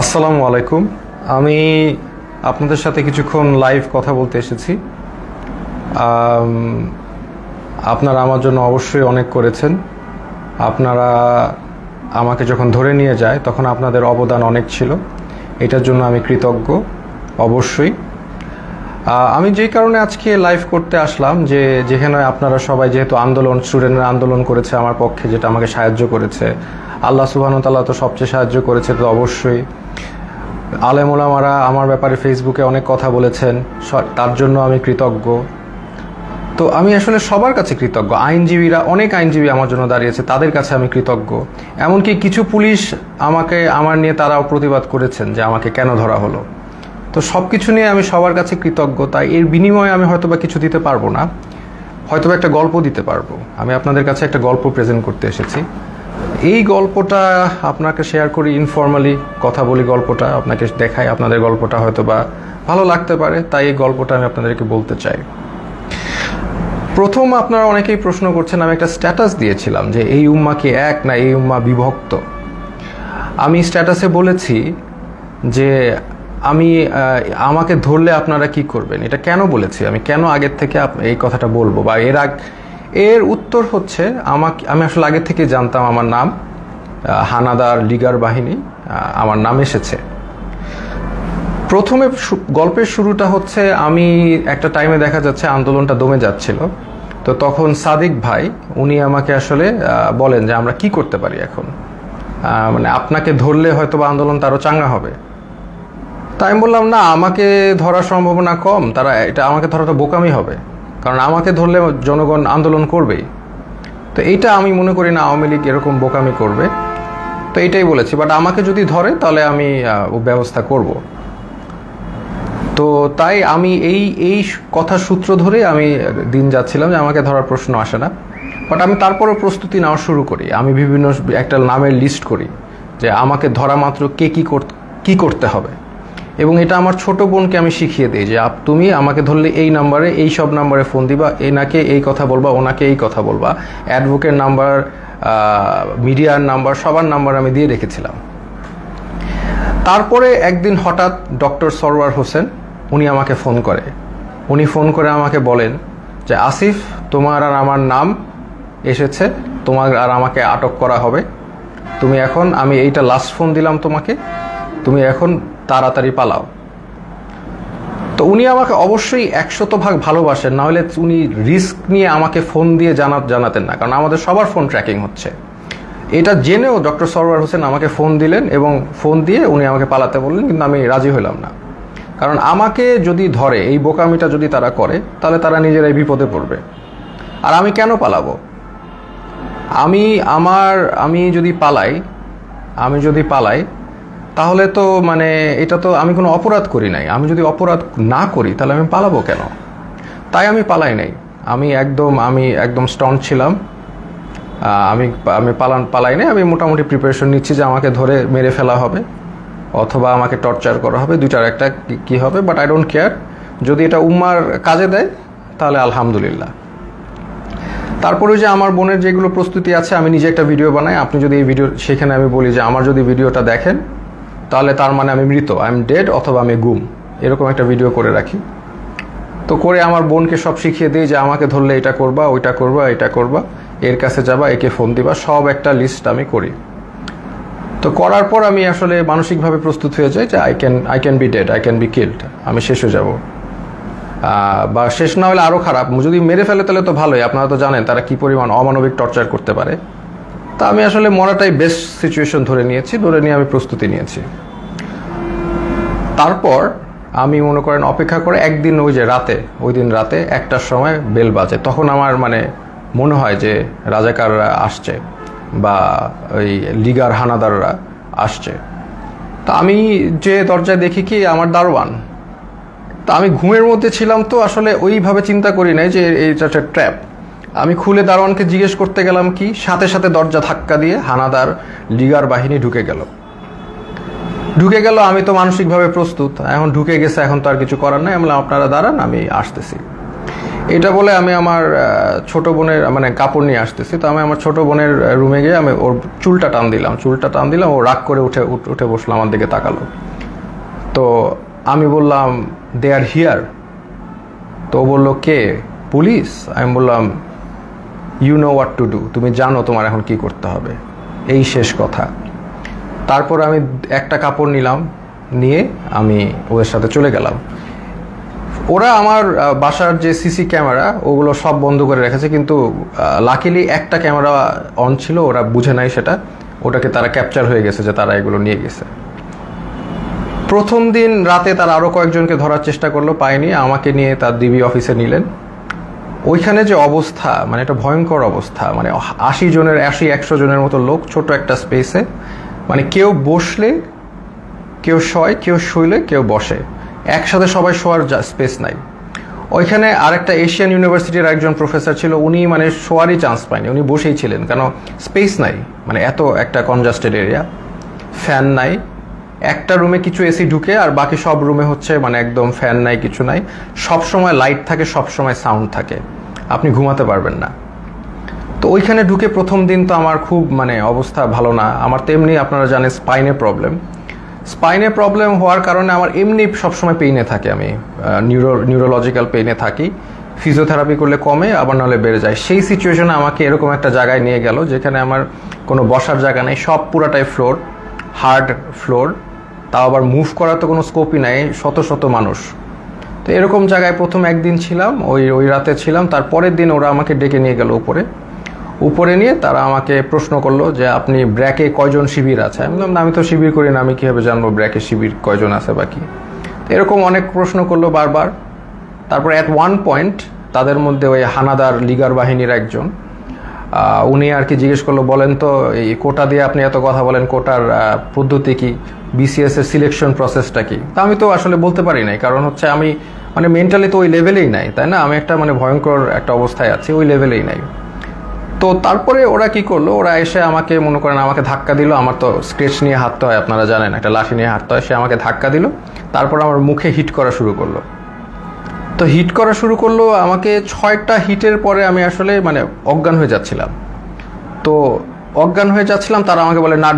আসসালামু আলাইকুম। আমি আপনাদের সাথে কিছুক্ষণ লাইভ কথা বলতে এসেছি। আপনারা আমার জন্য অবশ্যই অনেক করেছেন। আপনারা আমাকে যখন ধরে নিয়ে যায় তখন আপনাদের অবদান অনেক ছিল, এটার জন্য আমি কৃতজ্ঞ অবশ্যই। আমি যেই কারণে আজকে লাইভ করতে আসলাম, যেখানে আপনারা সবাই যেহেতু স্টুডেন্টরা আন্দোলন করেছে আমার পক্ষে, যেটা আমাকে সাহায্য করেছে, আল্লাহ সুবহানাহু ওয়া তাআলা তো সবচেয়ে সাহায্য করেছে, তো অবশ্যই আলেম ওলামারা আমার ব্যাপারে ফেসবুকে অনেক কথা বলেছেন, তার জন্য আমি কৃতজ্ঞ। তো আমি আসলে সবার কাছে কৃতজ্ঞ। অনেক আইনজীবী আমার জন্য দাঁড়িয়েছে, তাদের কাছে আমি কৃতজ্ঞ। এমনকি কিছু পুলিশ আমার নিয়ে তারাও প্রতিবাদ করেছেন যে আমাকে কেন ধরা হলো। তো সব কিছু নিয়ে আমি সবার কাছে কৃতজ্ঞ। তাই এর বিনিময়ে আমি হয়তোবা কিছু দিতে পারবো না, হয়তোবা একটা গল্প দিতে পারবো। আমি আপনাদের কাছে একটা গল্প প্রেজেন্ট করতে এসেছি। এই গল্পটা আপনাকে শেয়ার করি, ইনফর্মালি কথা বলি, গল্পটা আপনাকে দেখাই, আপনাদের গল্পটা হয়তোবা ভালো লাগতে পারে, তাই এই গল্পটা আমি আপনাদেরকে বলতে চাই। প্রথম আপনারা অনেকেই প্রশ্ন করছেন, আমি একটা স্ট্যাটাস দিয়েছিলাম যে এই উম্মা কি এক না এই উম্মা বিভক্ত। আমি স্ট্যাটাসে বলেছি যে আমাকে ধরলে আপনারা কি করবেন। এটা কেন বলেছি, আমি কেন আগের থেকে এই কথাটা বলবো, বা এর উত্তর হচ্ছে আমি আসলে আগের থেকে জানতাম আমার নাম হানাদার লিগার বাহিনী, আমার নাম এসেছে। প্রথমে গল্পের শুরুটা হচ্ছে, আমি একটা টাইমে দেখা যাচ্ছে আন্দোলনটা দমে যাচ্ছিল, তো তখন সাদিক ভাই উনি আমাকে আসলে বলেন যে আমরা কি করতে পারি এখন, মানে আপনাকে ধরলে হয়তো বা আন্দোলনটা আরও চাঙ্গা হবে। তাই আমি বললাম, না, আমাকে ধরার সম্ভাবনা কম, আমাকে ধরাটা বোকামি হবে, কারণ আমাকে ধরলে জনগণ আন্দোলন করবেই। তো এইটা আমি মনে করি না আওয়ামী লীগ এরকম বোকামি করবে, তো এইটাই বলেছি। বাট আমাকে যদি ধরে তাহলে আমি ব্যবস্থা করব। তো তাই আমি এই কথা সূত্র ধরে আমি দিন যাচ্ছিলাম যে আমাকে ধরার প্রশ্ন আসে না। বাট আমি তারপরও প্রস্তুতি নেওয়া শুরু করি, আমি বিভিন্ন একটা নামের লিস্ট করি যে আমাকে ধরা মাত্র কে কি করতে হবে। এবং এটা আমার ছোট বোনকে আমি শিখিয়ে দিই যে তুমি আমাকে ধরলে এই নাম্বারে, এই সব নাম্বারে ফোন দিবা, এনাকে এই কথা বলবা, ওনাকে এই কথা বলবা, অ্যাডভোকেট নাম্বার, মিডিয়ার নাম্বার, সবার নাম্বার আমি দিয়ে রেখেছিলাম। তারপরে একদিন হঠাৎ ডক্টর সরওয়ার হোসেন উনি আমাকে ফোন করে আমাকে বলেন যে আসিফ, তোমার আর আমার নাম এসেছে, তোমার আর আমাকে আটক করা হবে, তুমি এখন, আমি এইটা লাস্ট ফোন দিলাম তোমাকে, তুমি এখন তাড়াতাড়ি পালাও। তো উনি আমাকে অবশ্যই 100% ভালোবাসেন, না হলে উনি রিস্ক নিয়ে আমাকে ফোন দিয়ে জানাতেন না, কারণ আমাদের সবার ফোন ট্র্যাকিং হচ্ছে। এটা জেনেও ডক্টর সরওয়ার হোসেন আমাকে ফোন দিলেন এবং ফোন দিয়ে উনি আমাকে পালাতে বললেন, কিন্তু আমি রাজি হলাম না। কারণ আমাকে যদি ধরে, এই বোকামিটা যদি তারা করে, তাহলে তারা নিজেরাই বিপদে পড়বে। আর আমি কেন পালাবো? আমি যদি পালাই তাহলে তো মানে এটা তো আমি কোনো অপরাধ করি নাই। আমি যদি অপরাধ না করি তাহলে আমি পালাবো কেন? তাই আমি পালাই নাই। আমি একদম স্ট্রং ছিলাম। আমি পালাই নাই। আমি মোটামুটি প্রিপারেশন নিচ্ছি যে আমাকে ধরে মেরে ফেলা হবে অথবা আমাকে টর্চার করা হবে, দুইটার একটা কি হবে। বাট আই ডোন্ট কেয়ার, যদি এটা উম্মার কাজে দেয় তাহলে আলহামদুলিল্লাহ। তারপরে যে আমার বোনের যেগুলো প্রস্তুতি আছে, আমি নিজে একটা ভিডিও বানাই। আপনি যদি এই ভিডিও, সেখানে আমি বলি যে আমার যদি ভিডিওটা দেখেন তাহলে তার মানে আমি মৃত, আই এম ডেড, অথবা আমি গুম, এরকম একটা ভিডিও করে রাখি। তো করে আমার বোনকে সব শিখিয়ে দিই যে আমাকে ধরলে এটা করবা, ওইটা করবা, এটা করবা, এর কাছে যাবা, একে ফোন দিবা, সব একটা লিস্ট আমি করি। তো করার পর আমি আসলে মানসিকভাবে প্রস্তুত হয়ে যাই যে I can be dead, I can be killed, আমি শেষ হয়ে যাব। বা শেষ না হলে আরও খারাপ, যদি মেরে ফেলে তাহলে তো ভালোই, আপনারা তো জানেন তারা কি পরিমাণ অমানবিক টর্চার করতে পারে। তা আমি আসলে মরাটাই বেস্ট সিচুয়েশন ধরে নিয়ে আমি প্রস্তুতি নিয়েছি। তারপর আমি মনে করেন অপেক্ষা করে একদিন ওই দিন রাতে 1টার সময় বেল বাজে। তখন আমার মনে হয় যে রাজাকাররা আসছে বা ওই লিগার হানাদাররা আসছে। তা আমি যে দরজায় দেখি কি আমার দারোয়ান। তা আমি ঘুমের মধ্যে ছিলাম, তো আসলে ওইভাবে চিন্তা করি নাই যে এইটা একটা ট্র্যাপ। আমি খুলে দারোয়ানকে জিজ্ঞেস করতে গেলাম কি, সাথে সাথে দরজা ধাক্কা দিয়ে হানাদার লিগার বাহিনী ঢুকে গেল। আমি তো মানসিকভাবে প্রস্তুত, এখন ঢুকে গেছে, এখন তো আর কিছু করার নাই। আমি বললাম আপনারা দাঁড়ান, আমি আসতেছি। এটা বলে আমি আমার ছোট বোনের মানে কাপড় নিয়ে আসতেছি, তো আমি আমার ছোট বোনের রুমে গিয়ে আমি ওর চুলটা টান দিলাম, ও রাগ করে উঠে বসলো, আমার দিকে তাকালো। তো আমি বললাম দে আর হিয়ার। তো ও বললো কে? পুলিশ। আমি বললাম you know what to do, তুমি জানো তোমার এখন কি করতে হবে, এই শেষ কথা। তারপর আমি একটা কাপড় নিয়ে আমি ওদের সাথে চলে গেলাম। ওরা আমার বাসার যে সিসি ক্যামেরা ওগুলো সব বন্ধ করে রেখেছে, কিন্তু লাকিলি একটা ক্যামেরা অন ছিল, ওরা বুঝে নাই সেটা, ওটাকে তারা ক্যাপচার হয়ে গেছে যে তারা এগুলো নিয়ে গেছে। প্রথম দিন রাতে তারা আরও কয়েকজনকে ধরার চেষ্টা করলো, পায়নি, আমাকে নিয়ে তার ডিবি অফিসে নিলেন। ওইখানে যে অবস্থা, মানে একটা ভয়ঙ্কর অবস্থা, মানে 80-100 জনের মতো লোক ছোট একটা স্পেসে, মানে কেউ বসলে কেউ শয়, কেউ শুইলে কেউ বসে, একসাথে সবাই শোয়ার স্পেস নাই। ওইখানে আরেকটা এশিয়ান ইউনিভার্সিটির একজন প্রফেসর ছিল, উনি মানে শোয়ারই চান্স পায়নি, উনি বসেই ছিলেন, কেন স্পেস নাই, মানে এত একটা কনজাস্টেড এরিয়া, ফ্যান নাই, একটা রুমে কিছু এসি ঢুকে আর বাকি সব রুমে হচ্ছে মানে একদম ফ্যান নাই, কিছু নাই, সব সময় লাইট থাকে, সব সময় সাউন্ড থাকে, আপনি ঘুমাতে পারবেন না। তো ওইখানে ঢুকে প্রথম দিন তো আমার খুব মানে অবস্থা ভালো না। আমার তেমনি আপনারা জানেন স্পাইনে প্রবলেম হওয়ার কারণে আমার এমনি সবসময় পেইনে থাকে, আমি নিউরোলজিক্যাল পেইনে থাকি, ফিজিওথেরাপি করলে কমে, আবার নাহলে বেড়ে যায়। সেই সিচুয়েশনে আমাকে এরকম একটা জায়গায় নিয়ে গেল যেখানে আমার কোনো বসার জায়গা নেই, সব পুরাটাই ফ্লোর, হার্ড ফ্লোর, তাও আবার মুভ করার তো কোনো স্কোপই নাই, শত মানুষ। তো এরকম জায়গায় প্রথম একদিন ছিলাম, ওই রাতে ছিলাম। তারপরের দিন ওরা আমাকে ডেকে নিয়ে গেল উপরে নিয়ে তারা আমাকে প্রশ্ন করলো যে আপনি ব্র্যাকে কয়জন শিবির আছে। আমি বললাম আমি তো শিবির করি না, আমি কীভাবে জানবো ব্র্যাকে শিবির কয়জন আছে বাকি। এরকম অনেক প্রশ্ন করলো বারবার। তারপর অ্যাট ওয়ান পয়েন্ট তাদের মধ্যে ওই হানাদার লিগার বাহিনীর একজন, উনি আর কি জিজ্ঞেস করলো, বলেন তো এই কোটা দিয়ে আপনি এত কথা বলেন, কোটার পদ্ধতি কি, বিসিএস এর সিলেকশন প্রসেসটা কি। তা আমি তো আসলে বলতে পারি নাই, কারণ হচ্ছে আমি মানে মেন্টালি তো ওই লেভেলেই নাই, তাই না, আমি একটা মানে ভয়ঙ্কর একটা অবস্থায় আছি, ওই লেভেলেই নাই। তো তারপরে ওরা কি করলো, ওরা এসে আমাকে মনে করেন আমাকে ধাক্কা দিল, আমার তো স্কেচ নিয়ে হাঁটতে হয়, আপনারা জানেন একটা লাঠি নিয়ে হাঁটতে হয়, সে আমাকে ধাক্কা দিল, তারপর আমার মুখে হিট করা শুরু করলো। তো হিট করা শুরু করলো আমাকে, 6টা হিটের পরে আমি আসলে মানে অজ্ঞান হয়ে যাচ্ছিলাম। তো অজ্ঞান হয়ে যাচ্ছিলাম, তারা আমাকে বলে না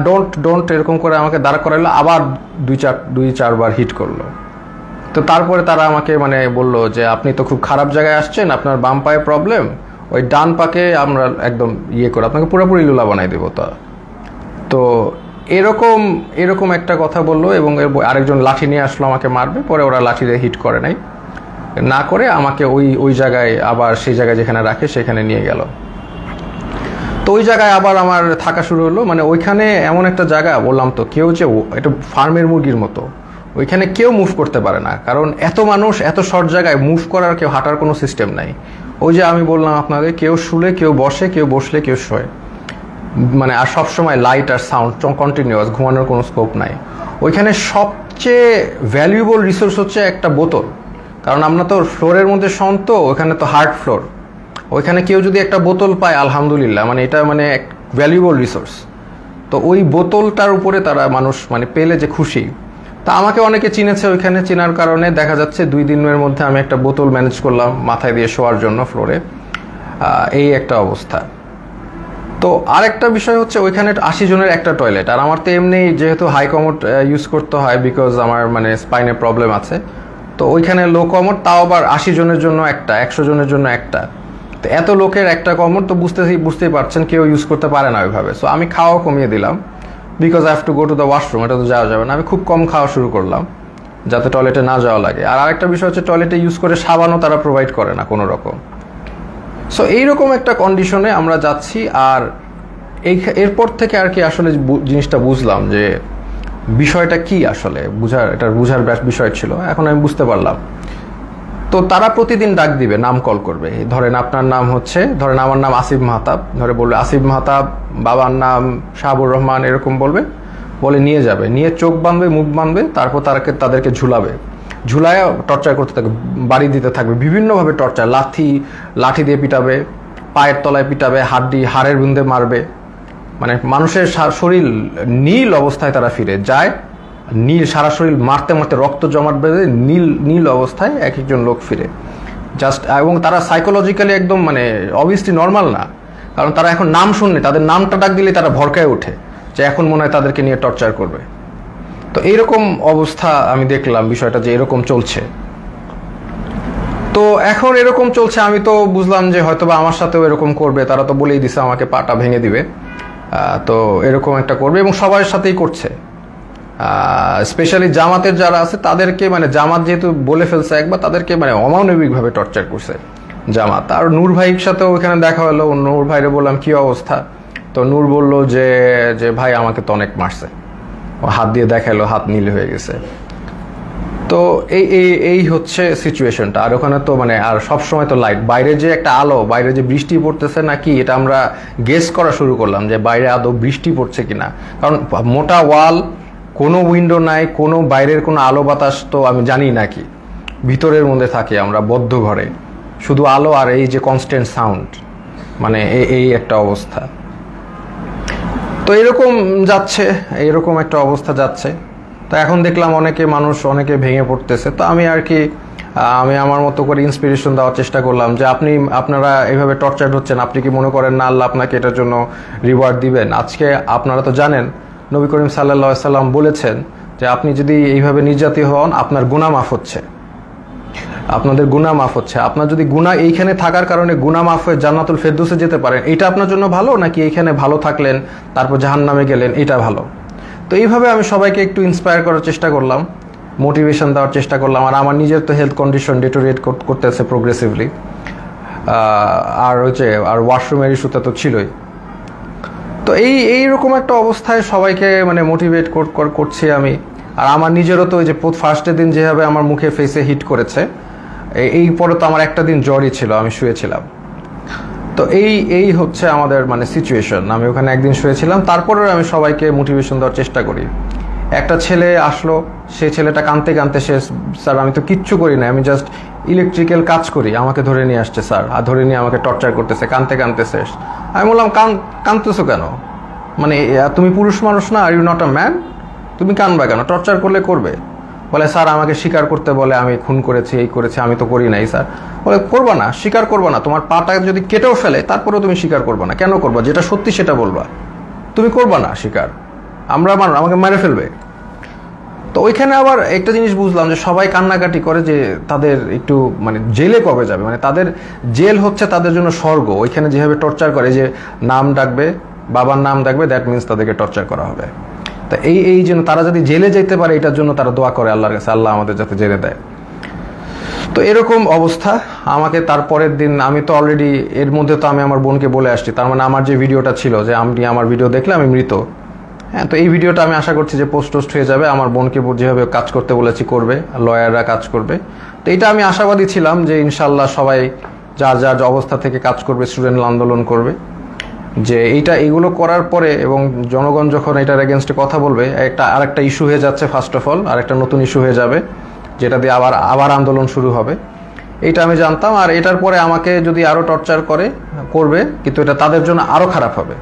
ডোন্ট এরকম করে আমাকে দাঁড়া করাইলো, আবার 2-4 বার হিট করলো। তো তারপরে তারা আমাকে মানে বললো যে আপনি তো খুব খারাপ জায়গায় আসছেন, আপনার বাম পায়ে প্রবলেম, ওই ডান পাকে আমরা একদম করে আপনাকে পুরোপুরি লুলা বানাই দেবো। তো এরকম একটা কথা বললো, এবং আরেকজন লাঠি নিয়ে আসলো আমাকে মারবে, পরে ওরা লাঠি দিয়ে হিট করে নাই, না করে আমাকে ওই জায়গায় আবার সেই জায়গায় যেখানে রাখে সেখানে নিয়ে গেল। তো ওই জায়গায় আবার আমার থাকা শুরু হলো। মানে ওইখানে এমন একটা জায়গা, বললাম তো, কেউ যে এটা ফার্মের মুরগির মতো, ওইখানে কেউ মুভ করতে পারে না, কারণ এত মানুষ, এত শর্ট জায়গায় মুভ করার, কেউ হাঁটার কোনো সিস্টেম নাই। ওই যে আমি বললাম আপনাদের, কেউ শুলে, কেউ বসে, কেউ বসলে, কেউ শোয়, মানে আর সবসময় লাইট আর সাউন্ড কন্টিনিউয়াস, ঘুমানোর কোনো স্কোপ নাই। ওইখানে সবচেয়ে ভ্যালুয়েবল রিসোর্স হচ্ছে একটা বোতল, কারণ আমরা তো ফ্লোরের মধ্যে শোন, তো ওখানে তো হার্ড ফ্লোর, ওইখানে কেউ যদি একটা বোতল পায় আলহামদুলিল্লাহ, মানে এটা মানে এক ভ্যালুয়েবল রিসোর্স। তো ওই বোতলটার উপরে তারা মানুষ মানে পেলে যে খুশি। তা আমাকে অনেকে চিনেছে, ওইখানে চেনার কারণে দেখা যাচ্ছে 2 দিনের মধ্যে আমি একটা বোতল ম্যানেজ করলাম মাথায় দিয়ে শোয়ার জন্য ফ্লোরে, এই একটা অবস্থা। তো আরেকটা বিষয় হচ্ছে ওইখানে 80 জনের একটা টয়লেট, আর আমার তো এমনি যেহেতু হাই কমোড ইউজ করতে হয়, বিকজ আমার মানে স্পাইনে প্রবলেম আছে, তো ওইখানে লো কমোড, তাও আবার 80 জনের জন্য একটা, 100 জনের জন্য একটা। তো এত লোকের একটা কমোড তো বুঝতেই পারছেন কেউ ইউজ করতে পারে না ওইভাবে। সো আমি খাওয়া কমিয়ে দিলাম, because I have to go to the washroom, এটা তো যাওয়া যাবে না, আমি খুব কম খাওয়া শুরু করলাম যাতে টয়লেটে না যাওয়া লাগে। আর আরেকটা বিষয় হচ্ছে টয়লেটে ইউজ করে সাবানও তারা প্রোভাইড করে না কোনো রকম। সো এইরকম একটা কন্ডিশনে আমরা যাচ্ছি। আর এরপর থেকে আর কি আসলে জিনিসটা বুঝলাম যে বিষয়টা কি, আসলে বুঝার বিষয় ছিল, এখন আমি বুঝতে পারলাম। তো তারা প্রতিদিন ডাক দিবে, নাম কল করবে, ধরেন আপনার নাম হচ্ছে, ধরেন আমার নাম আসিফ মাহতাব, ধরে বলবে আসিফ মাহতাব, বাবার নাম শাহাবুর রহমান, এরকম বলে নিয়ে যাবে, নিয়ে চোখ বাঁধবে, মুখ বাঁধবে, তারপর তাদেরকে ঝুলায় টর্চার করতে থাকবে, বাড়ি দিতে থাকবে বিভিন্নভাবে, টর্চার, লাঠি দিয়ে পিটাবে, পায়ের তলায় পিটাবে, হাড়ের বিন্দে মারবে, মানে মানুষের শরীর নীল অবস্থায় তারা ফিরে যায়, সারা শরীর মারতে রক্ত জমাট বেঁধে নীল অবস্থায় এক একজন লোক ফিরে। জাস্ট, এবং তারা সাইকোলজিক্যালি একদম মানে অবভিয়াসলি নর্মাল না, কারণ তারা এখন নাম শুনলে, তাদের নামটা ডাক দিলে তারা ভরকায় ওঠে যে এখন মনে হয় তাদেরকে নিয়ে টর্চার করবে। তো এইরকম অবস্থা আমি দেখলাম বিষয়টা যে এরকম চলছে। তো এখন এরকম চলছে, আমি তো বুঝলাম যে হয়তোবা আমার সাথেও এরকম করবে, তারা তো বলেই দিছে আমাকে পাটা ভেঙে দিবে। তো এরকম একটা করবে এবং সবার সাথেই করছে। স্পেশালি জামাতের যারা আছে তাদেরকে, মানে জামাত যেহেতু বলে ফেলছে একবার, তাদেরকে মানে অমানবিকভাবে টর্চার করছে জামাত। আর নূর ভাইয়ের সাথেও ওইখানে দেখা হলো, নূর ভাইরে বললাম কি অবস্থা, তো নূর বলল যে যে ভাই আমাকে তো অনেক মারছে, ও হাত দিয়ে দেখালো, হাত নীল হয়ে গেছে। তো এই এই এই হচ্ছে সিচুয়েশনটা। আর ওখানে তো মানে আর সবসময় তো লাইট, বাইরে যে একটা আলো, বাইরে যে বৃষ্টি পড়তেছে নাকি এটা আমরা গেস করা শুরু করলাম যে বাইরে আদৌ বৃষ্টি পড়ছে কিনা, কারণ মোটা ওয়াল, কোনো উইন্ডো নাই, কোনো বাইরের কোনো আলো বাতাস তো আমি জানি নাকি, ভিতরের মধ্যে থাকি আমরা বদ্ধ ঘরে, শুধু আলো আর এই যে কনস্ট্যান্ট সাউন্ড, মানে এই একটা অবস্থা। তো এরকম যাচ্ছে, এরকম একটা অবস্থা যাচ্ছে। তো এখন দেখলাম অনেকে ভেঙে পড়তেছে। তো আমি আর কি আমি আমার মতো করে ইন্সপিরেশন দেওয়ার চেষ্টা করলাম যে আপনারা এইভাবে টর্চার হচ্ছেন, আপনি কি মনে করেন না আল্লাহ আপনাকে এটার জন্য রিওয়ার্ড দিবেন? আজকে আপনারা তো জানেন নবী করিম সাল্লাল্লাহু আলাইহি সাল্লাম বলেছেন যে আপনি যদি এইভাবে নির্যাতিত হন আপনার গুনাহ মাফ হচ্ছে, আপনাদের গুনাহ মাফ হচ্ছে। আপনার যদি গুনাহ এইখানে থাকার কারণে গুনাহ মাফ হয়ে জান্নাতুল ফেরদৌসে যেতে পারেন, এটা আপনার জন্য ভালো, নাকি এইখানে ভালো থাকলেন তারপর জাহান্নামে গেলেন, এটা ভালো? তো এইভাবে আমি সবাইকে একটু ইন্সপায়ার করার চেষ্টা করলাম, মোটিভেশন দেওয়ার চেষ্টা করলাম। আর আমার নিজের তো হেলথ কন্ডিশন ডিটোরিয়েট করতেছে প্রোগ্রেসিভলি, আর ওয়াশরুমের ইস্যুটা তো ছিলই। তো এইরকম একটা অবস্থায় সবাইকে মানে মোটিভেট করছি আমি। আর আমার নিজেরও তো ওই যে ফার্স্টের দিন যেভাবে আমার মুখে ফেসে হিট করেছে, এই পরে তো আমার একটা দিন জ্বরই ছিল, আমি শুয়েছিলাম। তো এই হচ্ছে আমাদের মানে সিচুয়েশন। আমি ওখানে একদিন শুয়েছিলাম, তারপরেও আমি সবাইকে মোটিভেশন দেওয়ার চেষ্টা করি। একটা ছেলে আসলো, সেই ছেলেটা কাঁদতে কাঁদতে, স্যার আমি তো কিচ্ছু করি না, আমি জাস্ট ইলেকট্রিক্যাল কাজ করি, আমাকে ধরে নিয়ে আসছে স্যার, আর ধরে নিয়ে আমাকে টর্চার করতেছে, কাঁদতে কাঁদতে শেষ। আমি বললাম কাঁদতেছো কেন, মানে তুমি পুরুষ মানুষ না, are you not a man, তুমি কাঁদবা কেন, টর্চার করলে করবে। বলে স্যার আমাকে স্বীকার করতে বলে, আমি খুন করেছি, এই করেছি, আমি তো করি নাই স্যার। বলে করবা না, স্বীকার করবা না, তোমার পাটা যদি কেটেও ফেলে তারপরেও তুমি স্বীকার করবা না, কেন করবা? যেটা সত্যি সেটা বলবা, তুমি করবা না স্বীকার, আমাকে মেরে ফেলবে। তো ওইখানে আবার একটা জিনিস বুঝলাম যে সবাই কান্নাকাটি করে যে তাদের একটু মানে জেলে কবে যাবে, মানে তাদের জেল হচ্ছে তাদের জন্য স্বর্গ। ওইখানে যেভাবে টর্চার করে, যে নাম ডাকবে, বাবার নাম ডাকবে, দ্যাট মিনস তাদেরকে টর্চার করা হবে। তা এই জন্য তারা যদি জেলে যেতে পারে, এটার জন্য তারা দোয়া করে আল্লাহর কাছে, আল্লাহ আমাদের যাতে জেলে দেয়। তো এরকম অবস্থা। আমাকে তারপরের দিন, আমি তো অলরেডি এর মধ্যে তো আমি আমার বোনকে বলে আসছি, তার মানে আমার যে ভিডিওটা ছিল যে আপনি আমার ভিডিও দেখলে আমি মৃত, হ্যাঁ, তো এই ভিডিওটা আমি আশা করছি যে পোস্ট হয়ে যাবে। আমার বোনকে যেভাবে কাজ করতে বলেছি করবে, লয়াররা কাজ করবে। তো এটা আমি আশাবাদী ছিলাম যে ইনশাল্লাহ সবাই যার যার অবস্থা থেকে কাজ করবে, স্টুডেন্ট আন্দোলন করবে, যে এগুলো করার পরে এবং জনগণ যখন এটার এগেনস্টে কথা বলবে, আরেকটা ইস্যু হয়ে যাচ্ছে, ফার্স্ট অফ অল আরেকটা নতুন ইস্যু হয়ে যাবে, যেটা দিয়ে আবার আন্দোলন শুরু হবে। এইটা আমি জানতাম। আর এটার পরে আমাকে যদি আরও টর্চার করবে, কিন্তু এটা তাদের জন্য আরও খারাপ হবে।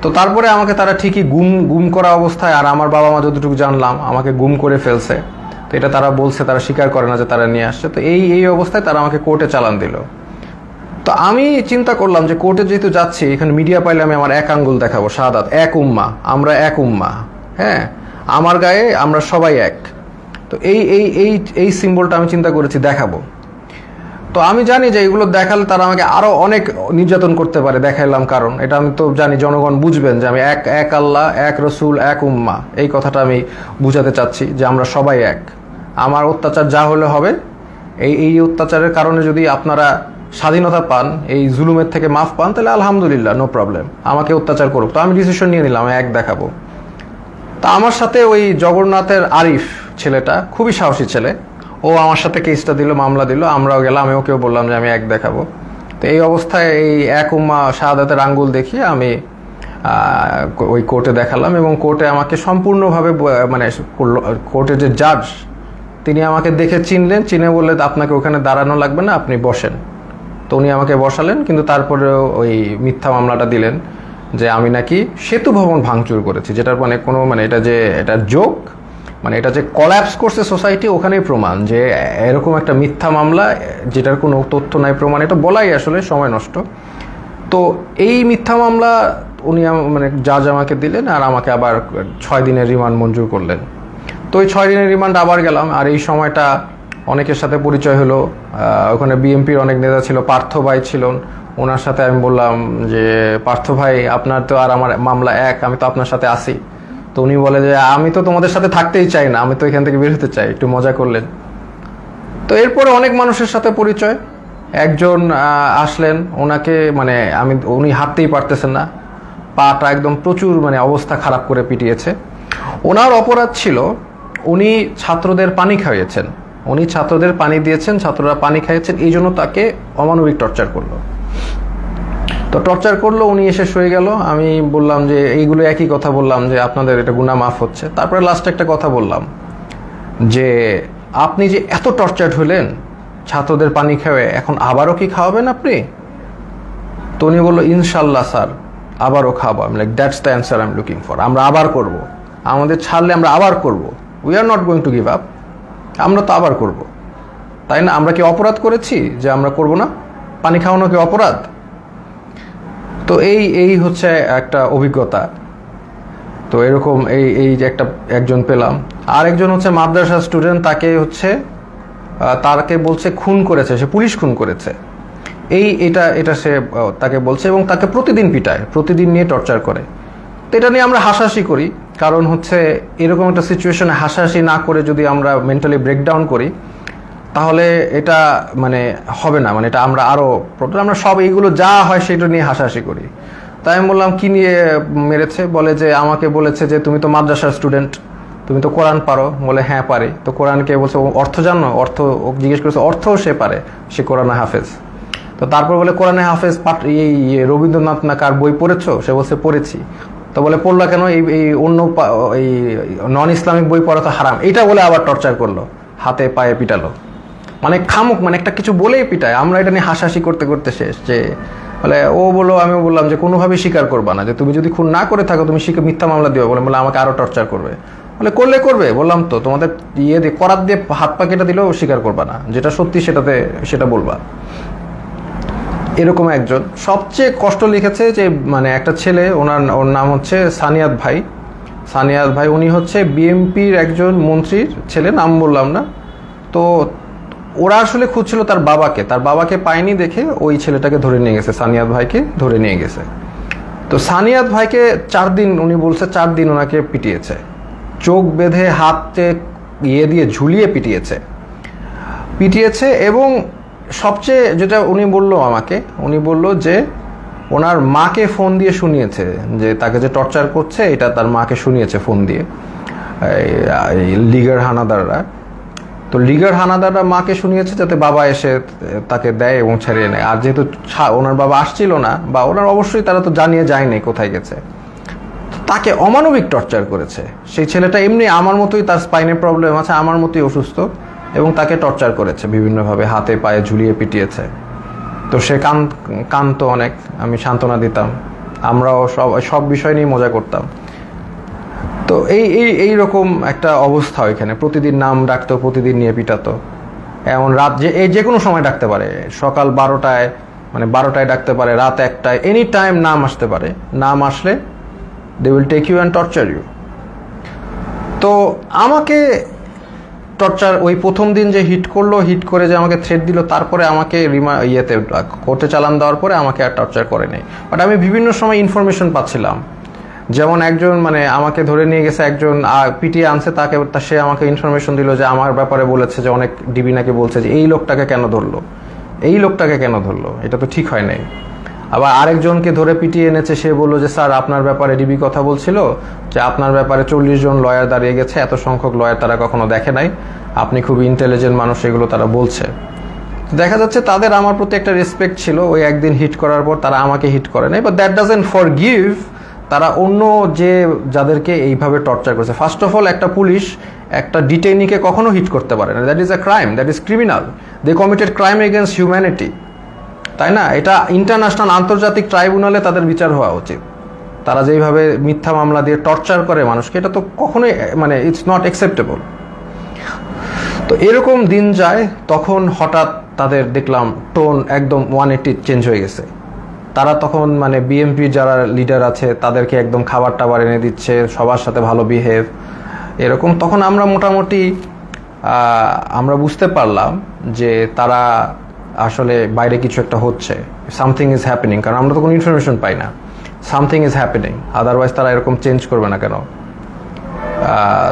তো তারপরে আমাকে তারা ঠিকই গুম করা অবস্থায়, আর আমার বাবা মা যতটুকু জানলাম আমাকে গুম করে ফেলছে। তো এটা তারা বলছে, তারা স্বীকার করে না যে তারা নিয়ে আসছে। তো এই অবস্থায় তারা আমাকে কোর্টে চালান দিল। তো আমি চিন্তা করলাম যে কোর্টে যেহেতু যাচ্ছি, এখানে মিডিয়া পাইলে আমি আমার এক আঙ্গুল দেখাবো, শাহাদাত, এক উম্মা, আমরা এক উম্মা, হ্যাঁ, আমার গায়ে আমরা সবাই এক। তো এই সিম্বলটা আমি চিন্তা করেছি দেখাবো। তো আমি জানি যে এগুলো দেখালে তারা আমাকে আরো অনেক নির্যাতন করতে পারে, দেখাইলাম, কারণ এটা আমি তো জানি জনগণ বুঝবেন যে আমি এক আল্লাহ, এক রসুল, এক উম্মা, এই কথাটা আমি বুঝাতে চাচ্ছি যে আমরা সবাই এক। আমার অত্যাচার যা হলে হবে, এই অত্যাচারের কারণে যদি আপনারা স্বাধীনতা পান, এই জুলুমের থেকে মাফ পান, তাহলে আলহামদুলিল্লাহ, নো প্রবলেম, আমাকে অত্যাচার করুক। তো আমি ডিসিশন নিয়ে নিলাম, এক দেখাবো। তা আমার সাথে ওই জগন্নাথের আরিফ ছেলেটা, খুবই সাহসী ছেলে, ও আমার সাথে কেসটা দিল, মামলা দিল, আমরাও গেলাম, আমি ওকেও বললাম যে আমি এক দেখাবো। তো এই অবস্থায় এই এক উম্মা শাহাদাতের আঙ্গুল দেখিয়ে আমি ওই কোর্টে দেখালাম, এবং কোর্টে আমাকে সম্পূর্ণভাবে মানে কোর্টের যে জাজ, তিনি আমাকে দেখে চিনে বললে আপনাকে ওখানে দাঁড়ানো লাগবে না, আপনি বসেন। তো উনি আমাকে বসালেন, কিন্তু তারপরেও ওই মিথ্যা মামলাটা দিলেন যে আমি নাকি সেতু ভবন ভাঙচুর করেছি, যেটার মানে কোনো এটা জোক, মানে এটা যে কলাপস করছে সোসাইটি, ওখানেই প্রমাণ যে এরকম একটা মিথ্যা মামলা যেটার কোনো তথ্য নাই, প্রমাণ, এটা বলাই আসলে সময় নষ্ট। তো এই মিথ্যা মামলা উনি মানে জাজ আমাকে দিলেন, আর আমাকে আবার 6 দিনের রিমান্ড মঞ্জুর করলেন। তো ওই 6 দিনের রিমান্ড আবার গেলাম, আর এই সময়টা অনেকের সাথে পরিচয় হলো। ওখানে বিএনপির অনেক নেতা ছিল, পার্থ ভাই ছিলেন, ওনার সাথে আমি বললাম যে পার্থ ভাই আপনার তো আর আমার মামলা এক, আমি তো আপনার সাথে আসি। তো উনি বলে যে আমি তো তোমাদের সাথে থাকতেই চাই না, আমি তো এখান থেকে বের হতে চাই, একটু মজা করলেন। তো এরপরে অনেক মানুষের সাথে পরিচয়। একজন আসলেন, ওনাকে মানে উনি হাঁটতেই পারতেছেন না, পাটা একদম প্রচুর মানে অবস্থা খারাপ করে পিটিয়েছে। ওনার অপরাধ ছিল উনি ছাত্রদের পানি খাইয়েছেন, উনি ছাত্রদের পানি দিয়েছেন, ছাত্ররা পানি খাইয়েছেন, এই জন্য তাকে অমানবিক টর্চার করলো। তো টর্চার করলো, উনি এসে শুয়ে গেল। আমি বললাম যে এইগুলো একই কথা বললাম যে আপনাদের এটা গুনাহ মাফ হচ্ছে। তারপরে লাস্টে একটা কথা বললাম যে আপনি যে এত টর্চার্ড হলেন ছাত্রদের পানি খাওয়ে, এখন আবারও কি খাওয়াবেন আপনি? তো উনি বললো ইনশাল্লাহ স্যার, আবারও খাবো। আমি like that's the answer I am looking for. আমরা আবার করব, আমাদের ছাড়লে আমরা আবার করব, we are not going to give up. আমরা তো আবার করব, তাই না? আমরা কি অপরাধ করেছি যে আমরা করব না? পানি খাওয়ানো কি অপরাধ? তো এই হচ্ছে একটা অভিজ্ঞতা। তো এরকম এই যে একজন পেলাম। আর একজন হচ্ছে মাদ্রাসা স্টুডেন্ট, তাকে হচ্ছে তাকে বলছে খুন করেছে, সে পুলিশ খুন করেছে, এটা সে তাকে বলছে, এবং তাকে প্রতিদিন পিটায়, প্রতিদিন নিয়ে টর্চার করে। তো এটা নিয়ে আমরা হাসাহাসি করি, কারণ হচ্ছে এরকম একটা সিচুয়েশনে হাসাহাসি না করে যদি আমরা মেন্টালি ব্রেকডাউন করি তাহলে এটা মানে হবে না, মানে এটা আমরা আরও আমরা সব এইগুলো যা হয় সেটা নিয়ে হাসাহাসি করি। তাই আমি বললাম কি নিয়ে মেরেছে? বলে যে আমাকে বলেছে যে তুমি তো মাদ্রাসার স্টুডেন্ট, তুমি তো কোরআন পারো। বলে হ্যাঁ পারি। তো কোরআনকে বলছে অর্থ জানো? অর্থ জিজ্ঞেস করেছে, অর্থও সে পারে, সে কোরআনে হাফেজ। তো তারপর বলে কোরআনে হাফেজ এই রবীন্দ্রনাথ না কার বই পড়েছো? সে বলছে পড়েছি। তো বলে পড়লা কেন? এই অন্য এই নন ইসলামিক বই পড়া তো হারাম, এটা বলে আবার টর্চার করলো, হাতে পায়ে পিটালো। মানে খামুক, মানে একটা কিছু বলেই পিটায়। আমরা এটা নিয়ে হাসাহাসি করতে করতে শেষ। যে বলে ও বললো, আমি বললাম যে কোনোভাবেই স্বীকার করবা না, যে তুমি যদি খুন না করে থাকো তুমি মিথ্যা মামলা দিও। বলে আমাকে আরো টর্চার করবে। বলে করবে, বললাম তো তোমাদের ইয়ে দিয়ে করাত দিয়ে হাত পা কেটে দিলেও স্বীকার করবা না, যেটা সত্যি সেটা বলবা। এরকম একজন সবচেয়ে কষ্ট লিখেছে যে মানে একটা ছেলে, ওর নাম হচ্ছে সানিয়াত ভাই। উনি হচ্ছে বিএনপির একজন মন্ত্রীর ছেলে, নাম বললাম না। তো ওরা আসলে খুঁজছিল তার বাবাকে পায়নি দেখে ওই ছেলেটাকে ধরে নিয়ে গেছে, সানিয়াত ভাইকে ধরে নিয়ে গেছে। তো সানিয়াত ভাইকে 4 দিন, উনি বলছে 4 দিন ওনাকে পিটিয়েছে, চোখ বেঁধে হাতে ইয়ে দিয়ে ঝুলিয়ে পিটিয়েছে। এবং সবচেয়ে যেটা উনি বলল যে ওনার মাকে ফোন দিয়ে শুনিয়েছে যে তাকে যে টর্চার করছে, এটা তার মাকে শুনিয়েছে ফোন দিয়ে লিগার হানাদাররা। তো লিগার হানাদাররা মাকে শুনিয়েছে যাতে বাবা এসে তাকে দেয় এবং ছাড়িয়ে নেয়। আর যেহেতু ওনার বাবা আসছিল না, বা ওনার অবশ্যই তারা তো জানিয়ে যায়নি কোথায় গেছে, তাকে অমানবিক টর্চার করেছে। সেই ছেলেটা এমনি আমার মতোই, তার স্পাইনে প্রবলেম আছে, আমার মতোই অসুস্থ, এবং তাকে টর্চার করেছে বিভিন্নভাবে, হাতে পায়ে ঝুলিয়ে পিটিয়েছে। তো সে কাঁদতো অনেক, আমি সান্ত্বনা দিতাম, আমরাও সব বিষয় নিয়ে মজা করতাম। তো এইরকম একটা অবস্থা ওইখানে, প্রতিদিন নাম ডাকতো, প্রতিদিন নিয়ে পিটাতো। এমন রাত যে কোনো সময় ডাকতে পারে, সকাল 12টায়, মানে 12টায় ডাকতে পারে, রাত 1টায়, এনি টাইম নাম আসতে পারে। নাম আসলে they will take you and torture you. তো আমাকে টর্চার ওই প্রথম দিন যে হিট করে যে আমাকে থ্রেট দিল, তারপরে আমাকে কোর্টে চালান দেওয়ার পরে আমাকে আর টর্চার করে নাই। বাট আমি বিভিন্ন সময় ইনফরমেশন পাচ্ছিলাম, যেমন একজন মানে আমাকে ধরে নিয়ে গেছে, একজন পিটিয়ে আনছে, সে আমাকে ইনফরমেশন দিল যে আমার ব্যাপারে বলেছে যে অনেক ডিবি নাকি বলছে যে এই লোকটাকে কেন ধরলো, এটা তো ঠিক হয় নাই। আবার আরেকজনকে ধরে পিটিয়ে এনেছে, সে বললো যে স্যার আপনার ব্যাপারে ডিবি কথা বলছিল যে আপনার ব্যাপারে 40 জন লয়ার দাঁড়িয়ে গেছে, এত সংখ্যক লয়ার তারা কখনো দেখে নাই, আপনি খুব ইন্টেলিজেন্ট মানুষ, এগুলো তারা বলছে। দেখা যাচ্ছে তাদের আমার প্রতি একটা রেসপেক্ট ছিল। ওই একদিন হিট করার পর তারা আমাকে হিট করে নাই, বাট দ্যাট ডাজন্ট ফরগিভ তারা অন্য যাদেরকে এইভাবে টর্চার করেছে। ফার্স্ট অফ অল, একটা পুলিশ একটা ডিটেইনিকে কখনো হিট করতে পারে না, that is a crime, that is criminal, they committed crime against humanity, তাই না? এটা ইন্টারন্যাশনাল, আন্তর্জাতিক ট্রাইব্যুনালে তাদের বিচার হওয়া উচিত। তারা যেইভাবে মিথ্যা মামলা দিয়ে টর্চার করে মানুষকে, এটা তো কখনোই মানে ইটস নট অ্যাকসেপ্টেবল। তো এরকম দিন যায়, তখন হঠাৎ তাদের দেখলাম টোন একদম 180 চেঞ্জ হয়ে গেছে। তারা তখন মানে বিএনপির যারা লিডার আছে তাদেরকে একদম খাবার টাবার এনে দিচ্ছে, সবার সাথে ভালো বিহেভ এরকম। তখন আমরা মোটামুটি আমরা বুঝতে পারলাম যে তারা আসলে বাইরে কিছু একটা হচ্ছে, সামথিং ইজ হ্যাপেনিং, কারণ আমরা তো কোনো ইনফরমেশন পাই না। সামথিং ইজ হ্যাপেনিং, আদারওয়াইজ তারা এরকম চেঞ্জ করবে না কেন।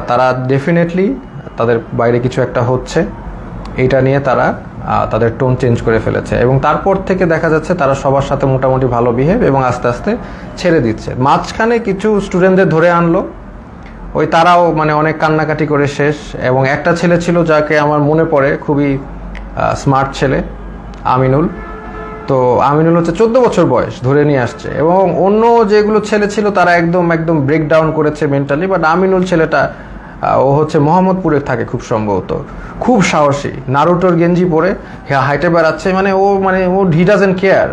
তারা ডেফিনেটলি তাদের বাইরে কিছু একটা হচ্ছে, এইটা নিয়ে তারা তাদের টোন চেঞ্জ করে ফেলেছে। এবং তারপর থেকে দেখা যাচ্ছে তারা সবার সাথে মোটামুটি ভালো বিহেভ এবং আস্তে আস্তে ছেড়ে দিচ্ছে। মাঝখানে কিছু স্টুডেন্টদের ধরে আনলো, ওই তারাও মানে অনেক কান্নাকাটি করে শেষ। এবং একটা ছেলে ছিল যাকে আমার মনে পড়ে, খুবই স্মার্ট ছেলে, আমিনুল। তো আমিনুল হচ্ছে 14 বছর বয়স, ধরে নিয়ে আসছে। এবং অন্য যেগুলো ছেলে ছিল তারা একদম ব্রেকডাউন করেছে মেন্টালি, বাট আমিনুল ছেলেটা ও হচ্ছে মোহাম্মদপুরে থাকে খুব সম্ভবত, খুব সাহসী, নারুটোর গেঞ্জি পরে হাইটে বেড়াচ্ছে। মানে ও হি ডাজেন্ট কেয়ার,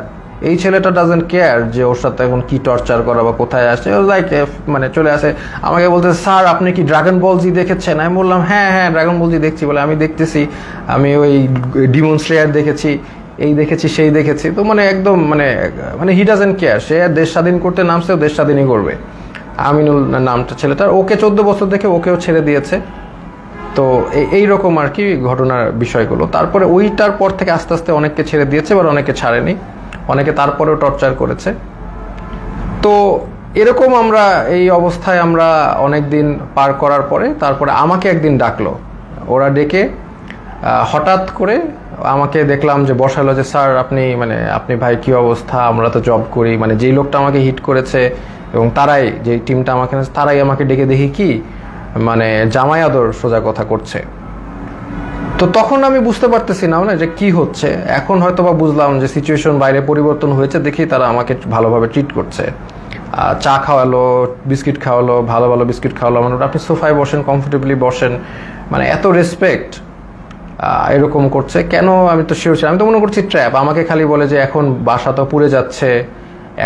এই ছেলেটা ডাজেন্ট কেয়ার যে ওর সাথে এখন কি টর্চার করা বা কোথায় আসে। ও লাইক মানে চলে আসে, আমাকে বলতে, স্যার আপনি কি ড্রাগন বল জি দেখেছেন? আমি বললাম হ্যাঁ ড্রাগন বল জি দেখছি। বলে আমি দেখতেছি, আমি ওই ডিমন স্লেয়ার দেখেছি, এই দেখেছি সেই দেখেছি। তো মানে একদম মানে হি ডাজেন্ট কেয়ার, সে দেশ স্বাধীন করতে নামছে, ও দেশ স্বাধীনই করবে। আমিনুল নামটা ছেলেটার, ওকে 14 বছর দেখে ওকেও ছেড়ে দিয়েছে। তো এইরকম আর কি ঘটনার বিষয়গুলো। তারপরে ওইটার পর থেকে আস্তে আস্তে অনেককে ছেড়ে দিয়েছে, এবার অনেকে ছাড়েনি, অনেকে তারপরেও টর্চার করেছে। তো এরকম আমরা এই অবস্থায় আমরা অনেক দিন পার করার পরে তারপরে আমাকে একদিন ডাকলো, ওরা ডেকে হঠাৎ করে আমাকে দেখলাম যে বসালো, যে স্যার আপনি ভাই কি অবস্থা, আমরা তো জব করি। মানে যেই লোকটা আমাকে হিট করেছে এবং তারাই, যে টিমটা আমাকে, তারাই আমাকে ডেকে দেখি কি মানে জামাই আদর সোজা কথা করছে। তো তখন আমি বুঝতে পারতেছি না যে কি হচ্ছে। এখন হয়তো বা বুঝলাম যে সিচুয়েশন বাইরে পরিবর্তন হয়েছে, দেখি তারা আমাকে ভালোভাবে ট্রিট করছে। চা খাওয়ালো, বিস্কিট খাওয়ালো, ভালো ভালো বিস্কিট খাওয়ালো, মানে আপনি সোফায় বসেন, কমফোর্টেবলি বসেন, মানে এত রেসপেক্ট এরকম করছে। কেন আমি তো শিওর ছিলাম, আমি তো মনে করছি ট্র্যাপ। আমাকে খালি বলে যে এখন বাসা তো পুড়ে যাচ্ছে,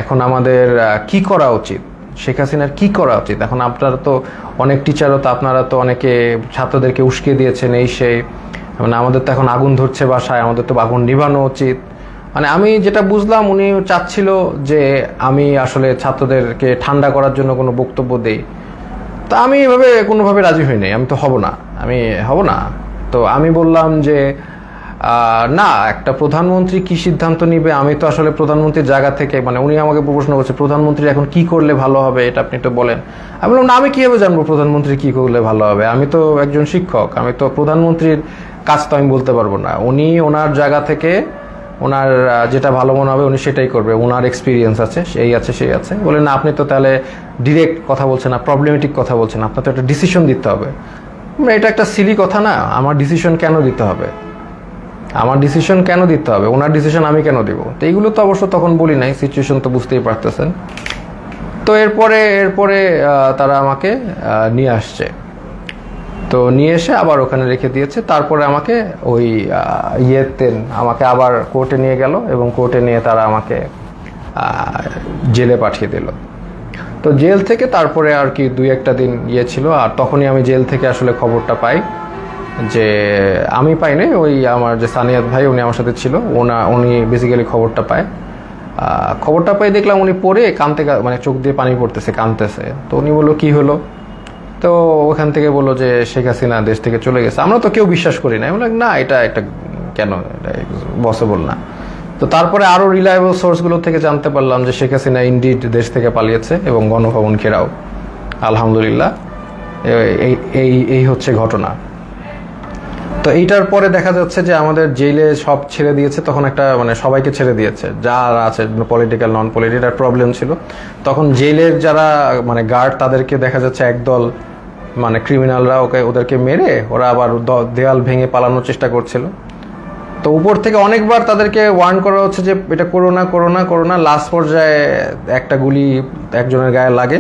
এখন আমাদের কি করা উচিত, শেখ হাসিনার কি করা উচিত। এখন আপনারা তো অনেক টিচারও তো, আপনারা তো অনেকে ছাত্রদেরকে উস্কে দিয়েছেন, এই সেই, মানে আমাদের তো এখন আগুন ধরছে বাসায়, আমাদের তো আগুন নিভানো উচিত। মানে আমি যেটা বুঝলাম, উনি চাচ্ছিল যে আমি আসলে ছাত্রদেরকে ঠান্ডা করার জন্য কোনো বক্তব্য দেই। তা আমি এভাবে কোনোভাবে রাজি হই নাই, আমি তো হব না। তো আমি বললাম যে না, একটা প্রধানমন্ত্রী কি সিদ্ধান্ত নিবে, আমি তো আসলে প্রধানমন্ত্রীর জায়গা থেকে, মানে উনি আমাকে প্রশ্ন করছে প্রধানমন্ত্রী এখন কি করলে ভালো হবে, এটা আপনি তো বলেন। আমি বললাম না, আমি কিভাবে জানবো প্রধানমন্ত্রী কি করলে ভালো হবে, আমি তো একজন শিক্ষক, আমি তো প্রধানমন্ত্রীর কাজ তো আমি বলতে পারবো না। উনি ওনার জায়গা থেকে ওনার যেটা ভালো মনে হবে উনি সেটাই করবে, ওনার এক্সপিরিয়েন্স আছে, সেই আছে। বলে না, আপনি তো তাহলে ডিরেক্ট কথা বলছেন না, প্রবলেমেটিক কথা বলছেন, আপনার তো একটা ডিসিশন দিতে হবে। এটা একটা সিলি কথা না, আমার ডিসিশন কেন দিতে হবে, ওনার ডিসিশন আমি কেন দিব? তো এইগুলো তো অবশ্য তখন বলি নাই, সিচুয়েশন তো বুঝতেই পারতেছেন। তো এরপরে তারা আমাকে নিয়ে আসছে, তো নিয়ে এসে আবার ওখানে রেখে দিয়েছে। তারপরে আমাকে ওই আমাকে আবার কোর্টে নিয়ে গেল এবং কোর্টে নিয়ে তারা আমাকে জেলে পাঠিয়ে দিল। তো জেল থেকে তারপরে আর কি 2-1 দিন ছিল। আর তখনই আমি জেল থেকে আসলে খবরটা পাই, যে আমি পাই নাই, ওই আমার যে সানিয়াত ভাই উনি আমার সাথে ছিল, উনি বেসিক্যালি খবরটা পাই দেখলাম উনি পড়ে কাঁদতে, মানে চোখ দিয়ে পানি পড়তেছে, কাঁদতেছে। তো উনি বললো কি হলো, তো ওখান থেকে বললো যে শেখ হাসিনা দেশ থেকে চলে গেছে। আমরা তো কেউ বিশ্বাস করি না, বললাম না এটা কেন, এটা পসিবল না। তো তারপরে আরো রিলায়েবল সোর্সগুলো থেকে জানতে পারলাম যে শেখ হাসিনা ইনডিড দেশ থেকে পালিয়েছে এবং গণভবন ঘেরাও, আলহামদুলিল্লাহ। এই হচ্ছে ঘটনা। তো এইটার পরে দেখা যাচ্ছে যে আমাদের জেলে সব ছেড়ে দিয়েছে, তখন একটা মানে সবাইকে ছেড়ে দিয়েছে যারা আছে, পলিটিক্যাল নন পলিটিক্যাল প্রবলেম ছিল। তখন জেলের যারা মানে গার্ড, তাদেরকে দেখা যাচ্ছে একদল মানে ক্রিমিনালরা ওদেরকে মেরে ওরা আবার দেয়াল ভেঙে পালানোর চেষ্টা করছিল। তো উপর থেকে অনেকবার তাদেরকে ওয়ার্ন করা হচ্ছে যে এটা করো না। লাস্ট পর্যায়ে একটা গুলি একজনের গায়ে লাগে,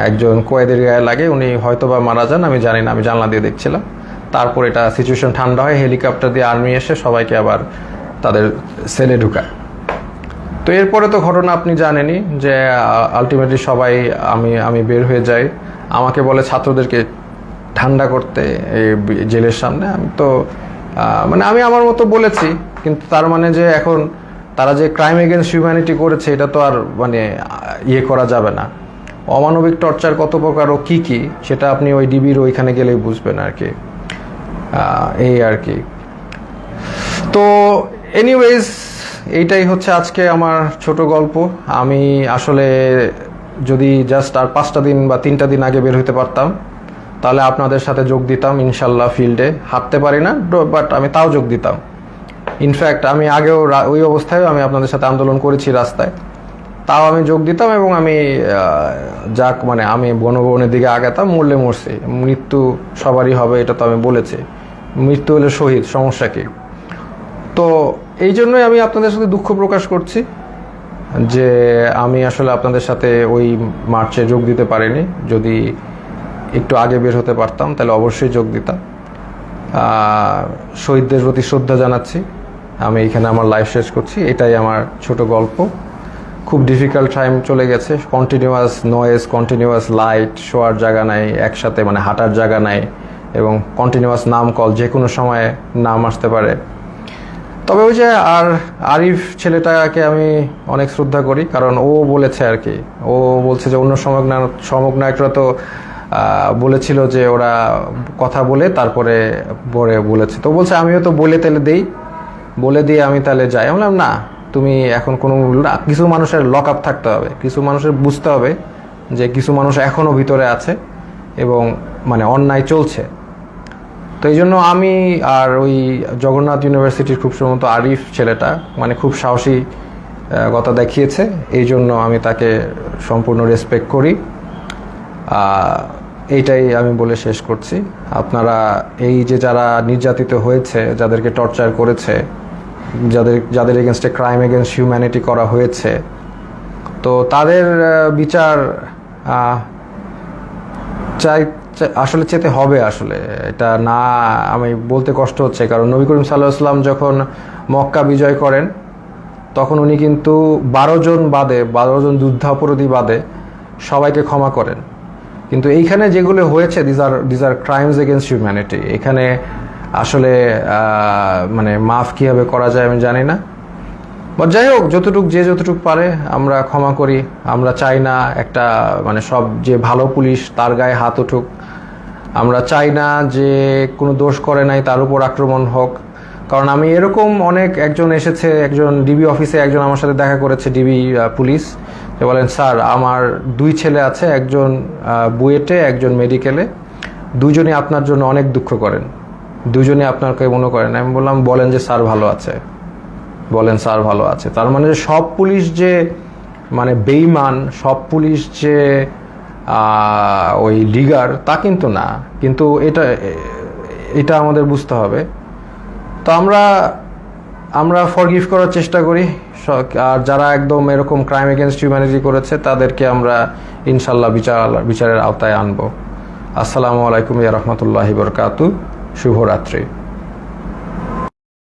একজন কয়েদের গায়ে লাগে, উনি হয়তো বা মারা যান, আমি জানি না, আমি জানলা দিয়ে দেখছিলাম। তারপর এটা সিচুয়েশন ঠান্ডা হয়, হেলিকপ্টার দিয়ে আর্মি এসে সবাইকে আবার তাদের সেলে ঢুকায়। তো এরপরে তো ঘটনা আপনি জানেনই যে আলটিমেটলি সবাই আমি বের হয়ে যাই, আমাকে বলে ছাত্রদেরকে ঠান্ডা করতে এই জেলের সামনে। আমি তো মানে আমি আমার মতো বলেছি, কিন্তু তার মানে যে এখন তারা যে ক্রাইম এগেনস্ট হিউম্যানিটি করেছে এটা তো আর মানে ইয়ে করা যাবে না। অমানবিক টর্চার কত প্রকার ও কী কী সেটা আপনি ওই ডিবির ওইখানে গেলেই বুঝবেন আর কি, এই আর কি। তো এনিওয়েজ এইটাই হচ্ছে আজকে আমার ছোট গল্প। আমি আসলে যদি জাস্ট আর 5টা দিন বা 3টা দিন আগে বের হইতে পারতাম তাহলে আপনাদের সাথে যোগ দিতাম ইনশাল্লাহ। ফিল্ডে হাঁটতে পারি না, বাট আমি তাও যোগ দিতাম। ইনফ্যাক্ট আমি আগেও ওই অবস্থায় আমি আপনাদের সাথে আন্দোলন করেছি রাস্তায়, তাও আমি যোগ দিতাম এবং আমি যাক মানে আমি গণভবনের দিকে আগাতাম। মরলে মরছি, মৃত্যু সবারই হবে এটা তো আমি বলেছি, মৃত্যু হলে শহীদ, সমস্যা কি। তো এই জন্যই আমি আপনাদের সাথে দুঃখ প্রকাশ করছি যে আমি আসলে আপনাদের সাথে ওই মার্চে যোগ দিতে পারিনি। যদি একটু আগে বের হতে পারতাম তাহলে অবশ্যই যোগ দিতাম। শহীদদের প্রতি শ্রদ্ধা জানাচ্ছি। আমি এখানে আমার লাইফ শেষ করছি। এটাই আমার ছোট গল্প। খুব ডিফিকাল্ট টাইম চলে গেছে, কন্টিনিউয়াস নয়েজ, কন্টিনিউয়াস লাইট, শোয়ার জায়গা নাই, একসাথে মানে হাঁটার জায়গা নাই, এবং কন্টিনিউয়াস নাম কল, যে কোনো সময় নাম আসতে পারে। তবে ওই যে আরিফ ছেলেটাকে আমি অনেক শ্রদ্ধা করি, কারণ ও বলেছে আর কি, ও বলছে যে অন্য সমগ্নায়করা তো বলেছিল যে ওরা কথা বলে তারপরে বলেছে, তো বলছে আমিও তো বলে দিয়ে আমি তাহলে যাই। আমি বললাম না, তুমি এখন কোনো কিছু মানুষের লক আপ থাকতে হবে, কিছু মানুষের বুঝতে হবে যে কিছু মানুষ এখনও ভিতরে আছে এবং মানে অন্যায় চলছে। তো এই জন্য আমি আর ওই জগন্নাথ ইউনিভার্সিটির খুব সম্ভবত আরিফ ছেলেটা মানে খুব সাহসী কথা দেখিয়েছে, এই জন্য আমি তাকে সম্পূর্ণ রেসপেক্ট করি। এইটাই আমি বলে শেষ করছি। আপনারা এই যে যারা নির্যাতিত হয়েছে, যাদেরকে টর্চার করেছে, যাদের এগেনস্টে ক্রাইম এগেনস্ট হিউম্যানিটি করা হয়েছে, তো তাদের বিচার আসলে চেতে হবে। আসলে এটা না আমি বলতে কষ্ট হচ্ছে, কারণ নবী করিম সাল্লাল্লাহু আলাইহি ওয়াসাল্লাম যখন মক্কা বিজয় করেন তখন উনি কিন্তু 12 জন যুদ্ধাপরাধী বাদে সবাইকে ক্ষমা করেন। কিন্তু এইখানে যেগুলো হয়েছে these are crimes against humanity. এখানে আসলে মানে মাফ কীভাবে করা যায় আমি জানি না, বা যাই হোক যতটুক পারে আমরা ক্ষমা করি। আমরা চাই না একটা মানে সব যে ভালো পুলিশ তার গায়ে হাত উঠুক, আমরা চাই না যে কোনো দোষ করে নাই তার উপর আক্রমণ হোক। কারণ আমি এরকম একজন ডিবি অফিসে একজন আমার সাথে দেখা করেছে, ডিবি পুলিশ, যে বলেন স্যার আমার 2 ছেলে আছে, একজন বুয়েটে একজন মেডিকেলে, দুজনই আপনার জন্য অনেক দুঃখ করেন, দুজনই আপনাকে মনে করেন। আমি বললাম বলেন স্যার ভালো আছে। তার মানে সব পুলিশ যে মানে বেঈমান, সব পুলিশ যে ওই লিগার তা কিন্তু না, কিন্তু এটা আমাদের বুঝতে হবে। তো আমরা ফরগিভ করার চেষ্টা করি, আর যারা একদম এরকম ক্রাইম এগেনস্ট হিউম্যানিটি করেছে তাদেরকে আমরা ইনশাল্লাহ বিচারের আওতায় আনবো। আসসালামু আলাইকুম ওয়া রাহমাতুল্লাহি ওয়া বারাকাতুহু। শুভরাত্রি।